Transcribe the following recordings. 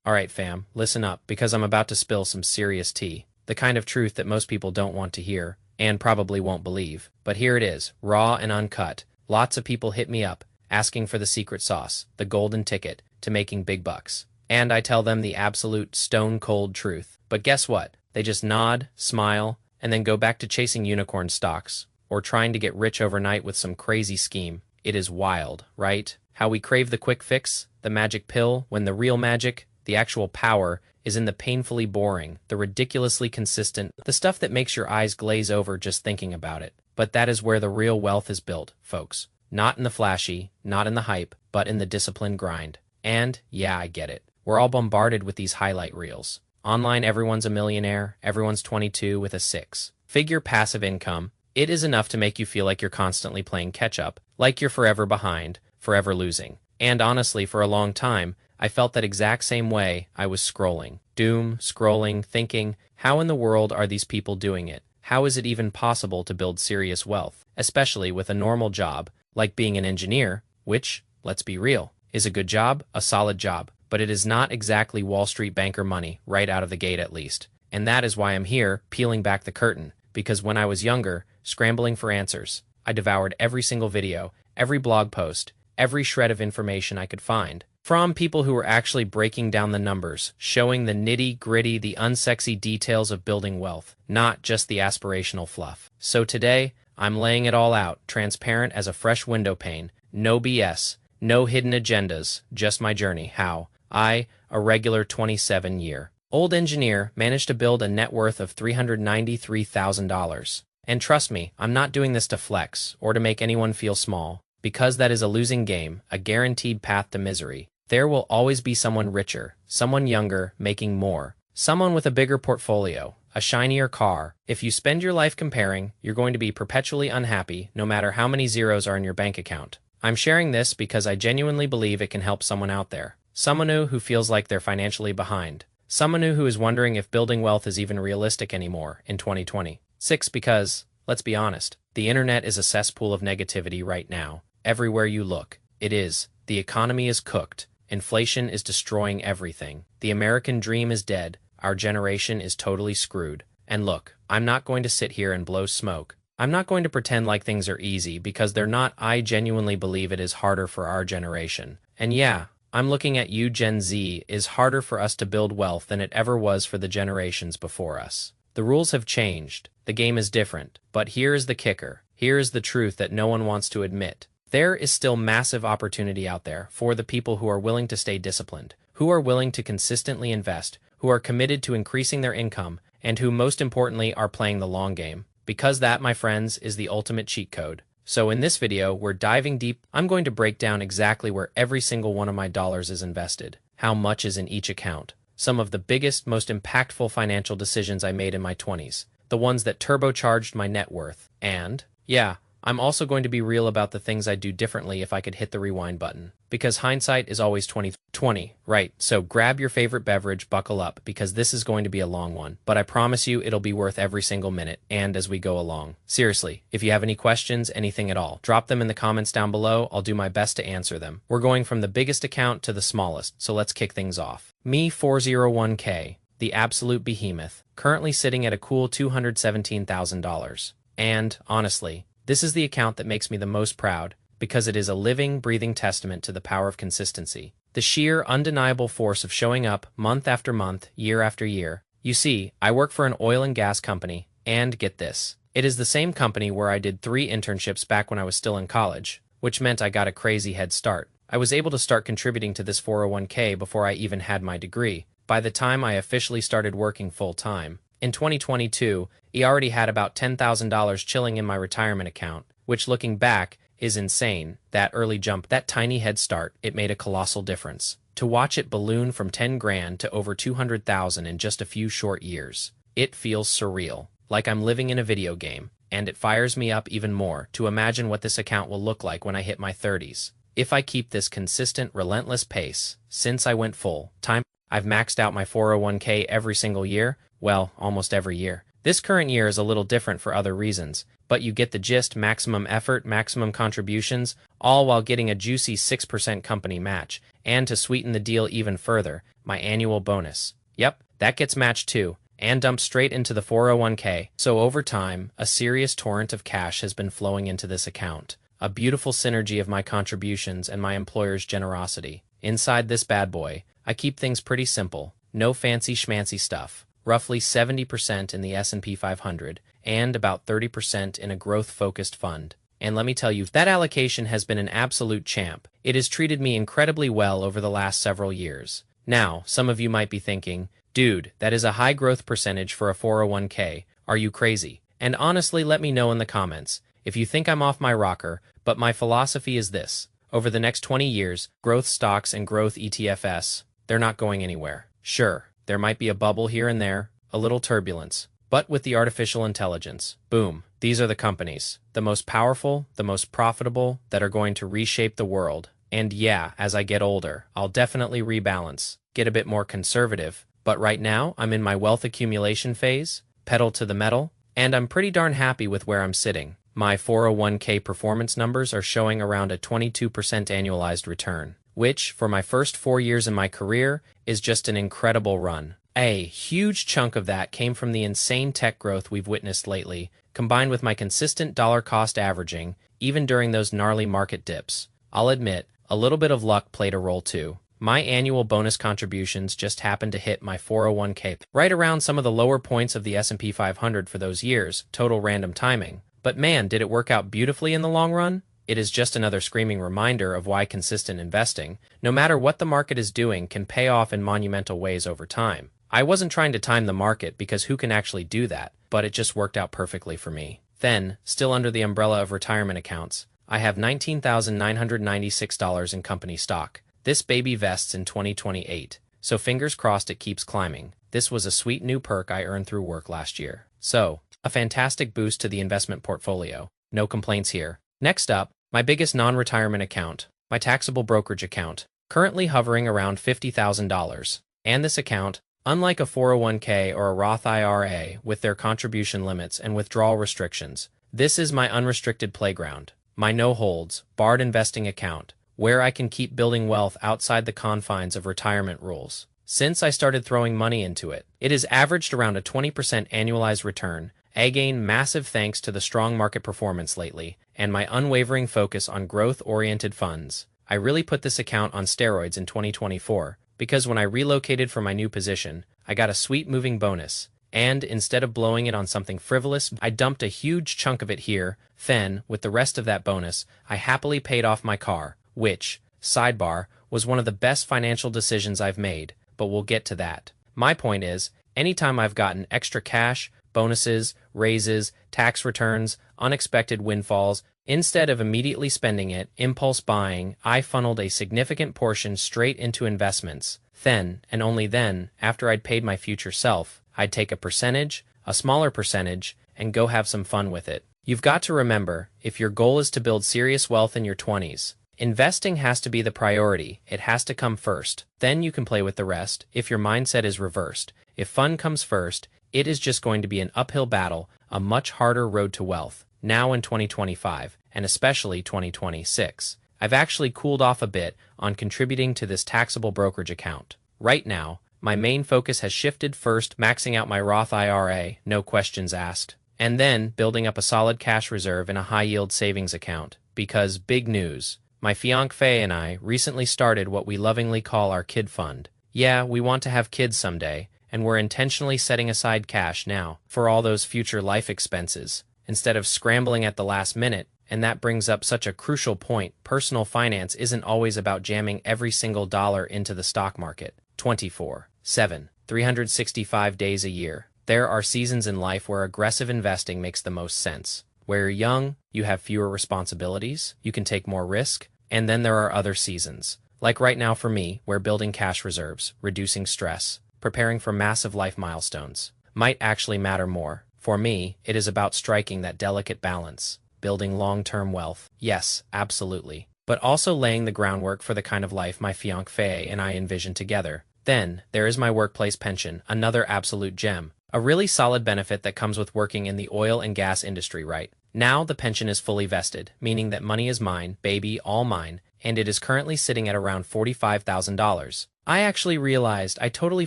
Alright fam, listen up, because I'm about to spill some serious tea. The kind of truth that most people don't want to hear, and probably won't believe. But here it is, raw and uncut. Lots of people hit me up, asking for the secret sauce, the golden ticket, to making big bucks. And I tell them the absolute stone-cold truth. But guess what? They just nod, smile, and then go back to chasing unicorn stocks, or trying to get rich overnight with some crazy scheme. It is wild, right? How we crave the quick fix, the magic pill, when the real magic, the actual power, is in the painfully boring, the ridiculously consistent, the stuff that makes your eyes glaze over just thinking about it. But that is where the real wealth is built, folks. Not in the flashy, not in the hype, but in the disciplined grind. And, yeah, I get it. We're all bombarded with these highlight reels. Online, everyone's a millionaire, everyone's 22 with a six-figure passive income. It is enough to make you feel like you're constantly playing catch-up, like you're forever behind, forever losing. And honestly, for a long time, I felt that exact same way. I was scrolling, scrolling, thinking, how in the world are these people doing it? How is it even possible to build serious wealth, especially with a normal job, like being an engineer, which, let's be real, is a good job, a solid job, but it is not exactly Wall Street banker money, right out of the gate at least. And that is why I'm here, peeling back the curtain, because when I was younger, scrambling for answers, I devoured every single video, every blog post, every shred of information I could find, from people who were actually breaking down the numbers, showing the nitty-gritty, the unsexy details of building wealth, not just the aspirational fluff. So today, I'm laying it all out, transparent as a fresh window pane, no BS, no hidden agendas, just my journey, how I, a regular 27-year-old engineer, managed to build a net worth of $393,000. And trust me, I'm not doing this to flex or to make anyone feel small, because that is a losing game, a guaranteed path to misery. There will always be someone richer, someone younger, making more, someone with a bigger portfolio, a shinier car. If you spend your life comparing, you're going to be perpetually unhappy, no matter how many zeros are in your bank account. I'm sharing this because I genuinely believe it can help someone out there. Someone who feels like they're financially behind. Someone who is wondering if building wealth is even realistic anymore in 2026 because, let's be honest, the internet is a cesspool of negativity right now. Everywhere you look, it is. The economy is cooked. Inflation is destroying everything. The American dream is dead. Our generation is totally screwed. And look, I'm not going to sit here and blow smoke. I'm not going to pretend like things are easy because they're not. I genuinely believe it is harder for our generation. And yeah, I'm looking at you, Gen Z. Is harder for us to build wealth than it ever was for the generations before us. The rules have changed. The game is different. But here is the kicker. Here is the truth that no one wants to admit. There is still massive opportunity out there for the people who are willing to stay disciplined, who are willing to consistently invest, who are committed to increasing their income, and who most importantly are playing the long game. Because that, my friends, is the ultimate cheat code. So in this video, we're diving deep. I'm going to break down exactly where every single one of my dollars is invested, how much is in each account, some of the biggest, most impactful financial decisions I made in my 20s, the ones that turbocharged my net worth, and, yeah, I'm also going to be real about the things I'd do differently if I could hit the rewind button. Because hindsight is always 20/20, right? So grab your favorite beverage, buckle up, because this is going to be a long one. But I promise you it'll be worth every single minute, and as we go along. Seriously, if you have any questions, anything at all, drop them in the comments down below. I'll do my best to answer them. We're going from the biggest account to the smallest, so let's kick things off. Me 401k, the absolute behemoth, currently sitting at a cool $217,000. And, honestly, this is the account that makes me the most proud, because it is a living, breathing testament to the power of consistency. The sheer, undeniable force of showing up month after month, year after year. You see, I work for an oil and gas company, and get this. It is the same company where I did 3 internships back when I was still in college, which meant I got a crazy head start. I was able to start contributing to this 401k before I even had my degree, by the time I officially started working full-time. In 2022, I already had about $10,000 chilling in my retirement account, which looking back is insane. That early jump, that tiny head start, it made a colossal difference. To watch it balloon from 10 grand to over 200,000 in just a few short years, it feels surreal, like I'm living in a video game, and it fires me up even more to imagine what this account will look like when I hit my 30s. If I keep this consistent, relentless pace, since I went full time, I've maxed out my 401k every single year, well, almost every year. This current year is a little different for other reasons, But you get the gist: maximum effort, maximum contributions, all while getting a juicy 6% company match. And to sweeten the deal even further, my annual bonus. Yep, that gets matched too, and dumped straight into the 401k. So over time, a serious torrent of cash has been flowing into this account. A beautiful synergy of my contributions and my employer's generosity. Inside this bad boy, I keep things pretty simple. No fancy schmancy stuff. Roughly 70% in the S&P 500 and about 30% in a growth-focused fund. And let me tell you, that allocation has been an absolute champ. It has treated me incredibly well over the last several years. Now, some of you might be thinking, dude, that is a high growth percentage for a 401k. Are you crazy? And honestly, let me know in the comments if you think I'm off my rocker, but my philosophy is this. Over the next 20 years, growth stocks and growth ETFs, they're not going anywhere. Sure, there might be a bubble here and there, a little turbulence. But with the artificial intelligence, boom, these are the companies, the most powerful, the most profitable, that are going to reshape the world. And yeah, as I get older, I'll definitely rebalance, get a bit more conservative. But right now, I'm in my wealth accumulation phase, pedal to the metal, and I'm pretty darn happy with where I'm sitting. My 401k performance numbers are showing around a 22% annualized return, which, for my first 4 years in my career, is just an incredible run. A huge chunk of that came from the insane tech growth we've witnessed lately, combined with my consistent dollar cost averaging, even during those gnarly market dips. I'll admit, a little bit of luck played a role too. My annual bonus contributions just happened to hit my 401k right around some of the lower points of the S&P 500 for those years, total random timing. But man, did it work out beautifully in the long run? It is just another screaming reminder of why consistent investing, no matter what the market is doing, can pay off in monumental ways over time. I wasn't trying to time the market because who can actually do that, but it just worked out perfectly for me. Then, still under the umbrella of retirement accounts, I have $19,996 in company stock. This baby vests in 2028, so fingers crossed it keeps climbing. This was a sweet new perk I earned through work last year. So, a fantastic boost to the investment portfolio. No complaints here. Next up, my biggest non-retirement account, my taxable brokerage account, currently hovering around $50,000. And this account, unlike a 401k or a Roth IRA with their contribution limits and withdrawal restrictions, this is my unrestricted playground, my no-holds, barred investing account, where I can keep building wealth outside the confines of retirement rules. Since I started throwing money into it, it has averaged around a 20% annualized return, again massive thanks to the strong market performance lately, and my unwavering focus on growth-oriented funds. I really put this account on steroids in 2024, because when I relocated for my new position, I got a sweet moving bonus, and instead of blowing it on something frivolous, I dumped a huge chunk of it here. Then, with the rest of that bonus, I happily paid off my car, which, sidebar, was one of the best financial decisions I've made, but we'll get to that. My point is, anytime I've gotten extra cash, bonuses, raises, tax returns, unexpected windfalls, instead of immediately spending it, impulse buying, I funneled a significant portion straight into investments. Then, and only then, after I'd paid my future self, I'd take a percentage, a smaller percentage, and go have some fun with it. You've got to remember, if your goal is to build serious wealth in your 20s, investing has to be the priority. It has to come first. Then you can play with the rest if your mindset is reversed. If fun comes first, it is just going to be an uphill battle, a much harder road to wealth. Now in 2025, and especially 2026, I've actually cooled off a bit on contributing to this taxable brokerage account. Right now, my main focus has shifted, first maxing out my Roth IRA, no questions asked, and then building up a solid cash reserve in a high-yield savings account. Because, big news, my fiancé and I recently started what we lovingly call our kid fund. Yeah, we want to have kids someday, and we're intentionally setting aside cash now for all those future life expenses, instead of scrambling at the last minute. And that brings up such a crucial point. Personal finance isn't always about jamming every single dollar into the stock market. 24/7, 365 days a year. There are seasons in life where aggressive investing makes the most sense. Where you're young, you have fewer responsibilities, you can take more risk, and then there are other seasons, like right now for me, where building cash reserves, reducing stress, preparing for massive life milestones, might actually matter more. For me, it is about striking that delicate balance, building long-term wealth, yes, absolutely, but also laying the groundwork for the kind of life my fiancé and I envision together. Then, there is my workplace pension, another absolute gem. A really solid benefit that comes with working in the oil and gas industry, right? Now the pension is fully vested, meaning that money is mine, baby, all mine, and it is currently sitting at around $45,000. I actually realized I totally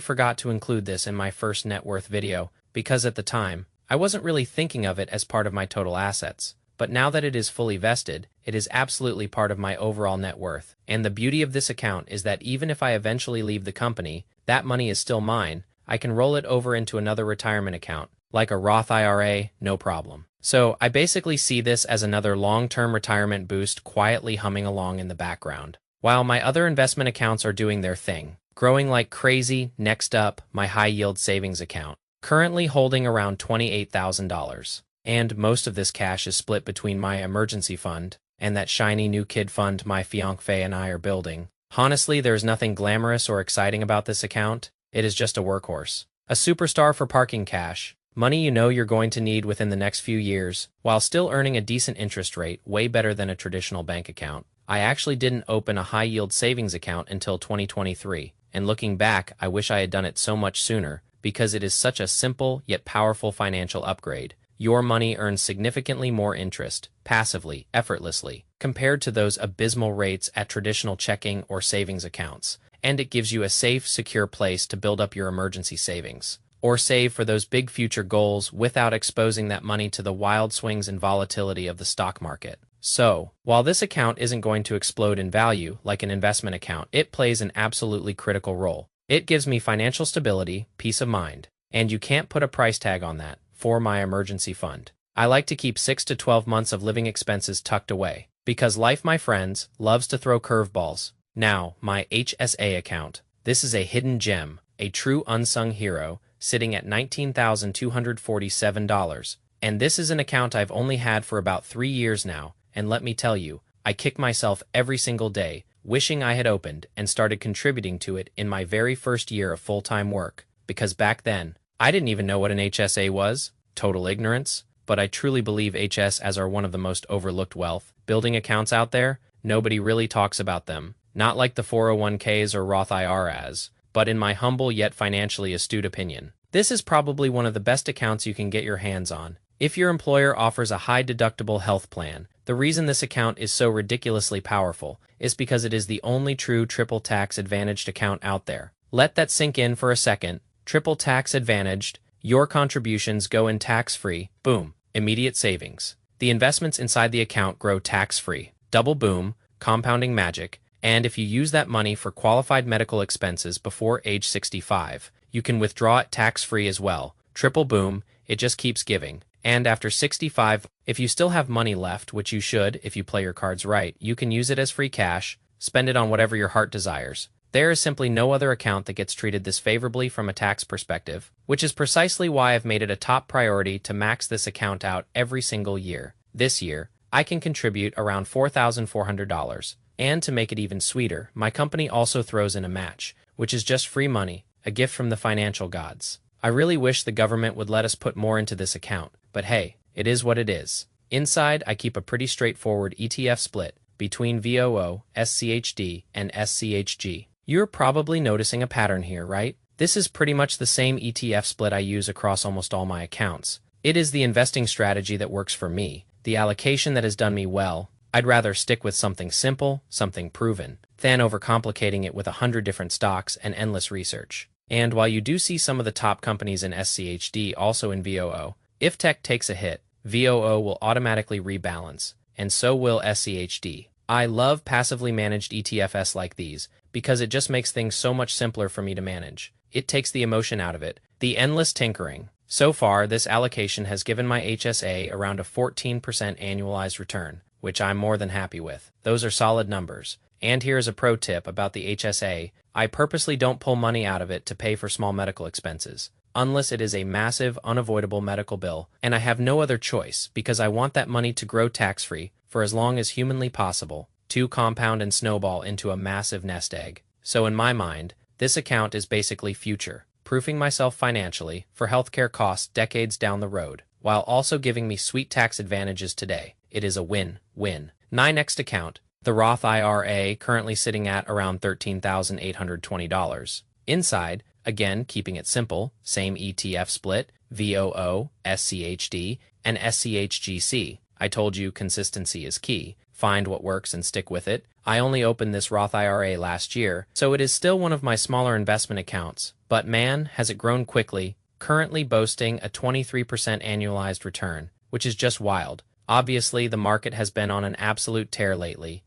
forgot to include this in my first net worth video, because at the time, I wasn't really thinking of it as part of my total assets. But now that it is fully vested, it is absolutely part of my overall net worth. And the beauty of this account is that even if I eventually leave the company, that money is still mine. I can roll it over into another retirement account, like a Roth IRA, no problem. So I basically see this as another long-term retirement boost quietly humming along in the background. While my other investment accounts are doing their thing, growing like crazy. Next up, my high-yield savings account, currently holding around $28,000. And most of this cash is split between my emergency fund and that shiny new kid fund my fiancé and I are building. Honestly, there's nothing glamorous or exciting about this account. It is just a workhorse. A superstar for parking cash. Money you know you're going to need within the next few years, while still earning a decent interest rate, way better than a traditional bank account. I actually didn't open a high-yield savings account until 2023, and looking back, I wish I had done it so much sooner, because it is such a simple yet powerful financial upgrade. Your money earns significantly more interest, passively, effortlessly, compared to those abysmal rates at traditional checking or savings accounts, and it gives you a safe, secure place to build up your emergency savings, or save for those big future goals without exposing that money to the wild swings and volatility of the stock market. So, while this account isn't going to explode in value like an investment account, it plays an absolutely critical role. It gives me financial stability, peace of mind, and you can't put a price tag on that. For my emergency fund, I like to keep 6 to 12 months of living expenses tucked away, because life, my friends, loves to throw curveballs. Now, my HSA account. This is a hidden gem, a true unsung hero, sitting at $19,247. And this is an account I've only had for about 3 years now, and let me tell you, I kick myself every single day, wishing I had opened and started contributing to it in my very first year of full-time work, because back then, I didn't even know what an HSA was, total ignorance, but I truly believe HSAs are one of the most overlooked wealth building accounts out there. Nobody really talks about them, not like the 401ks or Roth IRAs, but in my humble yet financially astute opinion, this is probably one of the best accounts you can get your hands on. If your employer offers a high deductible health plan, the reason this account is so ridiculously powerful is because it is the only true triple tax advantaged account out there. Let that sink in for a second. Triple tax advantaged, your contributions go in tax-free, boom, immediate savings. The investments inside the account grow tax-free, double boom, compounding magic, and if you use that money for qualified medical expenses before age 65, you can withdraw it tax-free as well. Triple boom, it just keeps giving. And after 65, if you still have money left, which you should if you play your cards right, you can use it as free cash, spend it on whatever your heart desires. There is simply no other account that gets treated this favorably from a tax perspective, which is precisely why I've made it a top priority to max this account out every single year. This year, I can contribute around $4,400. And to make it even sweeter, my company also throws in a match, which is just free money, a gift from the financial gods. I really wish the government would let us put more into this account, but hey, it is what it is. Inside, I keep a pretty straightforward ETF split between VOO, SCHD, and SCHG. You're probably noticing a pattern here, right? This is pretty much the same ETF split I use across almost all my accounts. It is the investing strategy that works for me, the allocation that has done me well. I'd rather stick with something simple, something proven, than overcomplicating it with 100 different stocks and endless research. And while you do see some of the top companies in SCHD also in VOO, if tech takes a hit, VOO will automatically rebalance, and so will SCHD. I love passively managed ETFs like these, because it just makes things so much simpler for me to manage. It takes the emotion out of it, the endless tinkering. So far, this allocation has given my HSA around a 14% annualized return, which I'm more than happy with. Those are solid numbers. And here's a pro tip about the HSA. I purposely don't pull money out of it to pay for small medical expenses, unless it is a massive, unavoidable medical bill, and I have no other choice because I want that money to grow tax-free for as long as humanly possible, to compound and snowball into a massive nest egg. So in my mind, this account is basically future-proofing myself financially for healthcare costs decades down the road, while also giving me sweet tax advantages today. It is a win-win. My next account, the Roth IRA, currently sitting at around $13,820. Inside, again, keeping it simple, same ETF split, VOO, SCHD, and SCHGC. I told you consistency is key. Find what works and stick with it. I only opened this Roth IRA last year, so it is still one of my smaller investment accounts, but man, has it grown quickly, currently boasting a 23% annualized return, which is just wild. Obviously, the market has been on an absolute tear lately,